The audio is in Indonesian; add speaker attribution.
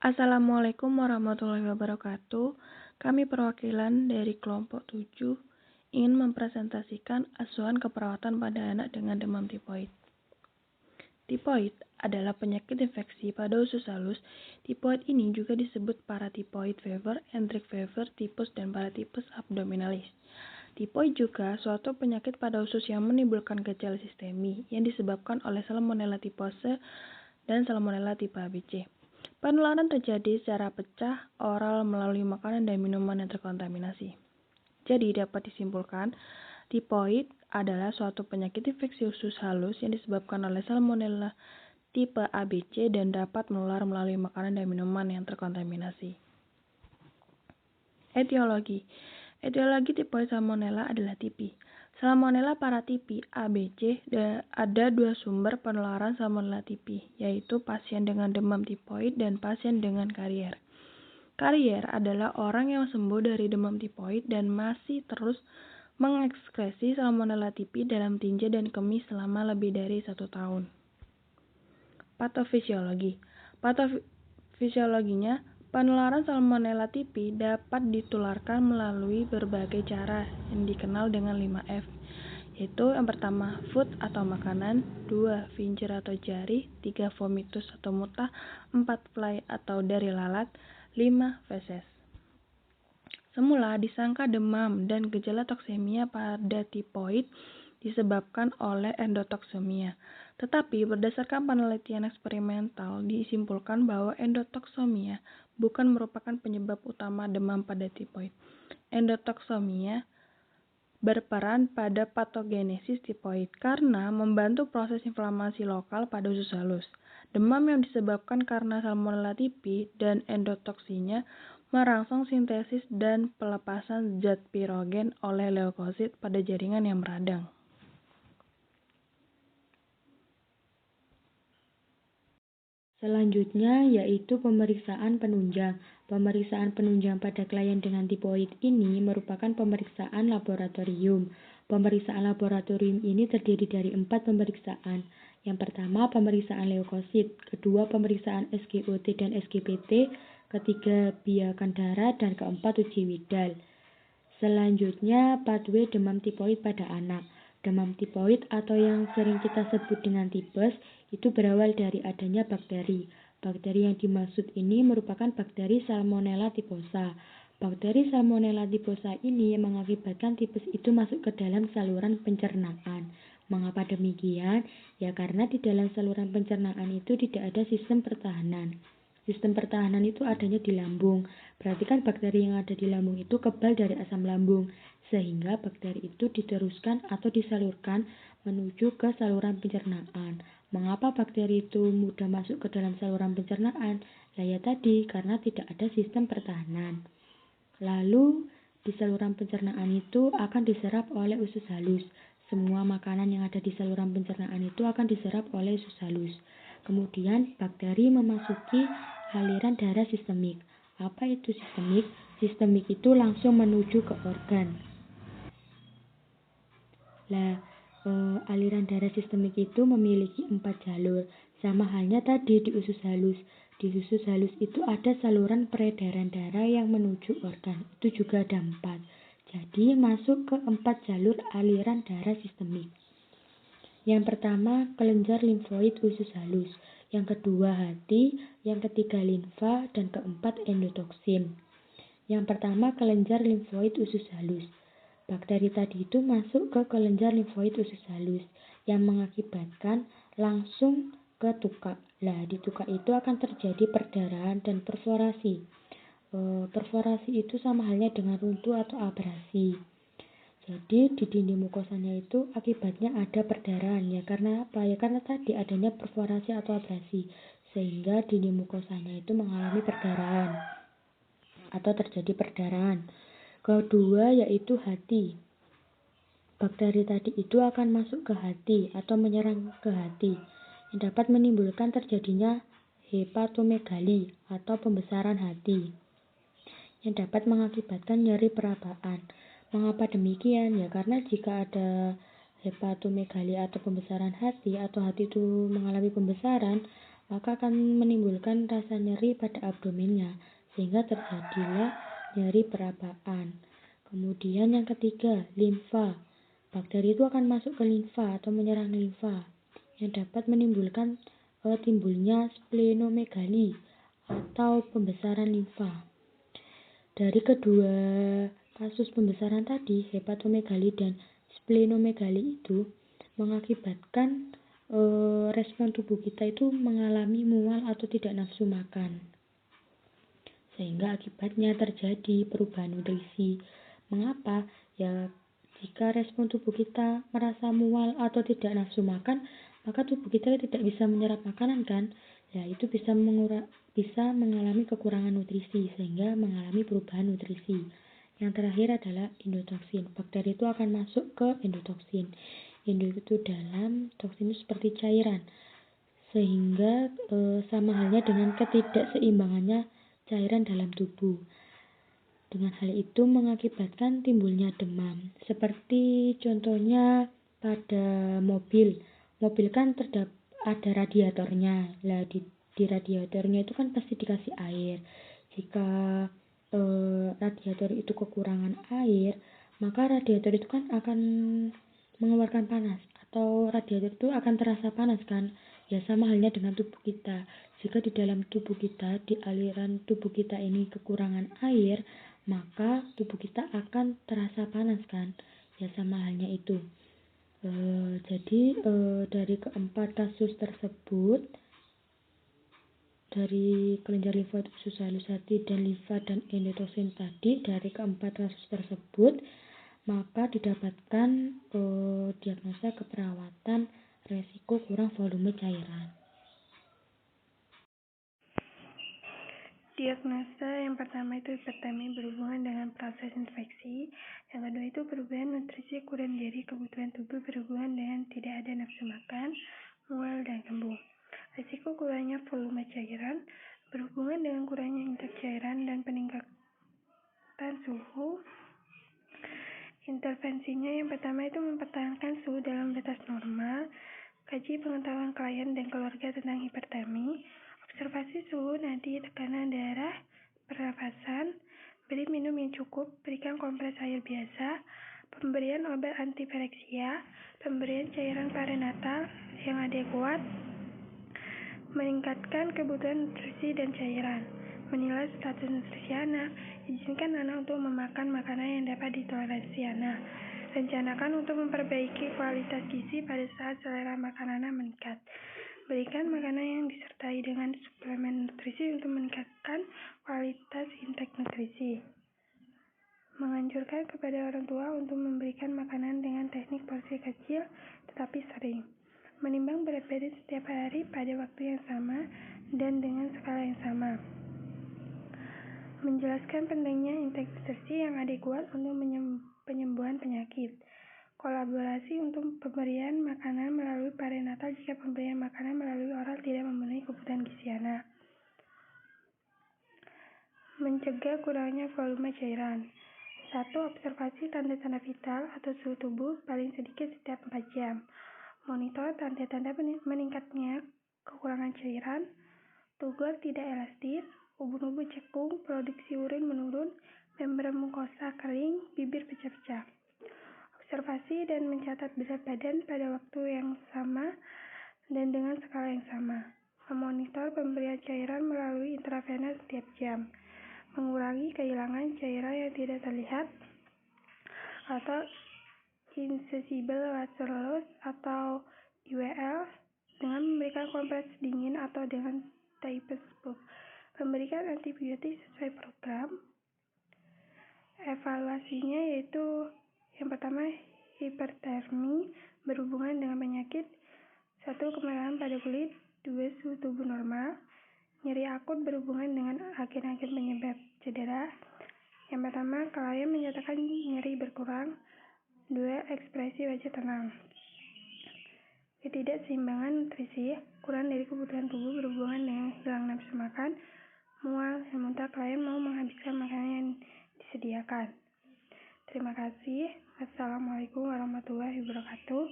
Speaker 1: Assalamualaikum warahmatullahi wabarakatuh. Kami perwakilan dari kelompok 7 ingin mempresentasikan asuhan keperawatan pada anak dengan demam tipoid. Tipoid adalah penyakit infeksi pada usus halus. Tipoid ini juga disebut paratipoid fever, enteric fever, typhus, dan paratipus abdominalis. Tipoid juga suatu penyakit pada usus yang menimbulkan gejala sistemi yang disebabkan oleh Salmonella typhose dan Salmonella tipe ABC. Penularan terjadi secara pecah oral melalui makanan dan minuman yang terkontaminasi. Jadi dapat disimpulkan, tipoid adalah suatu penyakit infeksi usus halus yang disebabkan oleh Salmonella tipe ABC dan dapat menular melalui makanan dan minuman yang terkontaminasi. Etiologi tipoid Salmonella adalah tipi. Salmonella paratipi ABC ada dua sumber penularan Salmonella tipi, yaitu pasien dengan demam tipoid dan pasien dengan karier. Karier adalah orang yang sembuh dari demam tipoid dan masih terus mengekskresi Salmonella tipi dalam tinja dan kemih selama lebih dari 1 tahun. Patofisiologinya, penularan Salmonella tipi dapat ditularkan melalui berbagai cara yang dikenal dengan 5F, yaitu yang pertama, food atau makanan, 2, vinger atau jari, 3, vomitus atau muntah, 4, fly atau dari lalat, 5, feses. Semula disangka demam dan gejala toksemia pada tipoid disebabkan oleh endotoksemia. Tetapi berdasarkan penelitian eksperimental disimpulkan bahwa endotoksemia bukan merupakan penyebab utama demam pada tipoid. Endotoksemia berperan pada patogenesis tipoid karena membantu proses inflamasi lokal pada usus halus. Demam yang disebabkan karena Salmonella tipi dan endotoksinya merangsang sintesis dan pelepasan zat pirogen oleh leukosit pada jaringan yang meradang.
Speaker 2: Selanjutnya yaitu pemeriksaan penunjang. Pemeriksaan penunjang pada klien dengan tipoid ini merupakan pemeriksaan laboratorium. Pemeriksaan laboratorium ini terdiri dari 4 pemeriksaan. Yang pertama, pemeriksaan leukosit, kedua, pemeriksaan SGOT dan SGPT, ketiga, biakan darah, dan keempat, uji Widal. Selanjutnya, pathway demam tipoid pada anak. Demam tipoid atau yang sering kita sebut dengan tipes itu berawal dari adanya bakteri. Bakteri yang dimaksud ini merupakan bakteri Salmonella typhosa. Bakteri Salmonella typhosa ini mengakibatkan tipes itu masuk ke dalam saluran pencernaan. Mengapa demikian? Ya karena di dalam saluran pencernaan itu tidak ada sistem pertahanan. Sistem pertahanan itu adanya di lambung. Berarti kan bakteri yang ada di lambung itu kebal dari asam lambung, sehingga bakteri itu diteruskan atau disalurkan menuju ke saluran pencernaan. Mengapa bakteri itu mudah masuk ke dalam saluran pencernaan? Lah ya tadi, karena tidak ada sistem pertahanan. Lalu, di saluran pencernaan itu akan diserap oleh usus halus. Semua makanan yang ada di saluran pencernaan itu akan diserap oleh usus halus. Kemudian, bakteri memasuki aliran darah sistemik. Apa itu sistemik? Sistemik itu langsung menuju ke organ. Aliran darah sistemik itu memiliki 4 jalur. Sama halnya tadi di usus halus. Di usus halus itu ada saluran peredaran darah yang menuju organ. Itu juga ada 4. Jadi masuk ke 4 jalur aliran darah sistemik. Yang pertama, kelenjar limfoid usus halus. Yang kedua, hati. Yang ketiga, limfa. Dan keempat, endotoksin. Yang pertama, kelenjar limfoid usus halus. Bakteri tadi itu masuk ke kelenjar limfoid usus halus yang mengakibatkan langsung ke tukak. Nah, di tukak itu akan terjadi perdarahan dan perforasi. Perforasi itu sama halnya dengan runtuh atau abrasi. Jadi di dinding mukosanya itu akibatnya ada perdarahan ya karena apa? Ya karena tadi adanya perforasi atau abrasi sehingga dinding mukosanya itu mengalami perdarahan atau terjadi perdarahan. Kedua yaitu hati. Bakteri tadi itu akan masuk ke hati atau menyerang ke hati yang dapat menimbulkan terjadinya hepatomegali atau pembesaran hati yang dapat mengakibatkan nyeri perabaan. Mengapa demikian? Ya karena jika ada hepatomegali atau pembesaran hati atau hati itu mengalami pembesaran, maka akan menimbulkan rasa nyeri pada abdomennya, sehingga terjadilah nyeri perabaan. Kemudian yang ketiga, limfa. Bakteri itu akan masuk ke limfa atau menyerang limfa, yang dapat menimbulkan timbulnya splenomegali atau pembesaran limfa. Dari kedua kasus pembesaran tadi, hepatomegali dan splenomegali itu mengakibatkan respon tubuh kita itu mengalami mual atau tidak nafsu makan, sehingga akibatnya terjadi perubahan nutrisi. Mengapa? Ya, jika respon tubuh kita merasa mual atau tidak nafsu makan, maka tubuh kita tidak bisa menyerap makanan kan? Ya, itu bisa mengalami kekurangan nutrisi, sehingga mengalami perubahan nutrisi. Yang terakhir adalah endotoksin. Bakteri itu akan masuk ke endotoksin. Endo itu dalam, toksin itu seperti cairan, sehingga sama halnya dengan ketidakseimbangannya cairan dalam tubuh. Dengan hal itu mengakibatkan timbulnya demam. Seperti contohnya pada mobil kan ada radiatornya. Lah di radiatornya itu kan pasti dikasih air. Jika radiator itu kekurangan air, maka radiator itu kan akan mengeluarkan panas, atau radiator itu akan terasa panas kan. Ya, sama halnya dengan tubuh kita. Jika di dalam tubuh kita, di aliran tubuh kita ini kekurangan air, maka tubuh kita akan terasa panas kan. Ya, sama halnya itu. Jadi dari keempat kasus tersebut, dari kelenjar limfa usus halus hati dan limfa dan endotoksin tadi, dari keempat kasus tersebut, maka didapatkan diagnosa keperawatan resiko kurang volume cairan.
Speaker 1: Diagnosa yang pertama itu hipertermi berhubungan dengan proses infeksi. Yang kedua itu perubahan nutrisi kurang dari kebutuhan tubuh berhubungan dengan tidak ada nafsu makan, mual, dan kembung. Risiko kurangnya volume cairan berhubungan dengan kurangnya intake cairan dan peningkatan suhu. Intervensinya yang pertama itu mempertahankan suhu dalam batas normal, kaji pengetahuan klien dan keluarga tentang hipertermi, observasi suhu nadi, tekanan darah, pernafasan, beri minum yang cukup, berikan kompres air biasa, pemberian obat antipireksia, pemberian cairan perinatal yang adekuat, meningkatkan kebutuhan nutrisi dan cairan, menilai status nutrisi anak, izinkan anak untuk memakan makanan yang dapat ditoleransi anak, rencanakan untuk memperbaiki kualitas gizi pada saat selera makanan anak meningkat, berikan makanan yang disertai dengan suplemen nutrisi untuk meningkatkan kualitas intake nutrisi, menganjurkan kepada orang tua untuk memberikan makanan dengan teknik porsi kecil tetapi sering, menimbang berat badan setiap hari pada waktu yang sama dan dengan skala yang sama, menjelaskan pentingnya intake nutrisi yang adekuat untuk penyembuhan penyakit, kolaborasi untuk pemberian makanan melalui perinatal jika pemberian makanan melalui oral tidak memenuhi kebutuhan gizi anak, mencegah kurangnya volume cairan. 1. Observasi tanda-tanda vital atau suhu tubuh paling sedikit setiap 4 jam. Monitor tanda-tanda meningkatnya kekurangan cairan, tubuh tidak elastis, ubun-ubun cekung, produksi urin menurun, membran mukosa kering, bibir pecah-pecah. Observasi dan mencatat berat badan pada waktu yang sama dan dengan skala yang sama. Memonitor pemberian cairan melalui intravenous setiap jam. Mengurangi kehilangan cairan yang tidak terlihat atau invisible water loss atau IWL dengan memberikan kompres dingin atau dengan Typhus. Memberikan antibiotik sesuai program. Evaluasinya yaitu yang pertama hipertermi berhubungan dengan penyakit. 1. Kemerahan pada kulit. 2. Suhu tubuh normal. Nyeri akut berhubungan dengan agen-agen penyebab cedera. Yang pertama, klien menyatakan nyeri berkurang. 2. Ekspresi wajah tenang. Ketidakseimbangan nutrisi, kurang dari kebutuhan tubuh berhubungan dengan hilang nafsu makan, mual, dan muntah. Klien mau menghabiskan makanan yang disediakan. Terima kasih. Wassalamualaikum warahmatullahi wabarakatuh.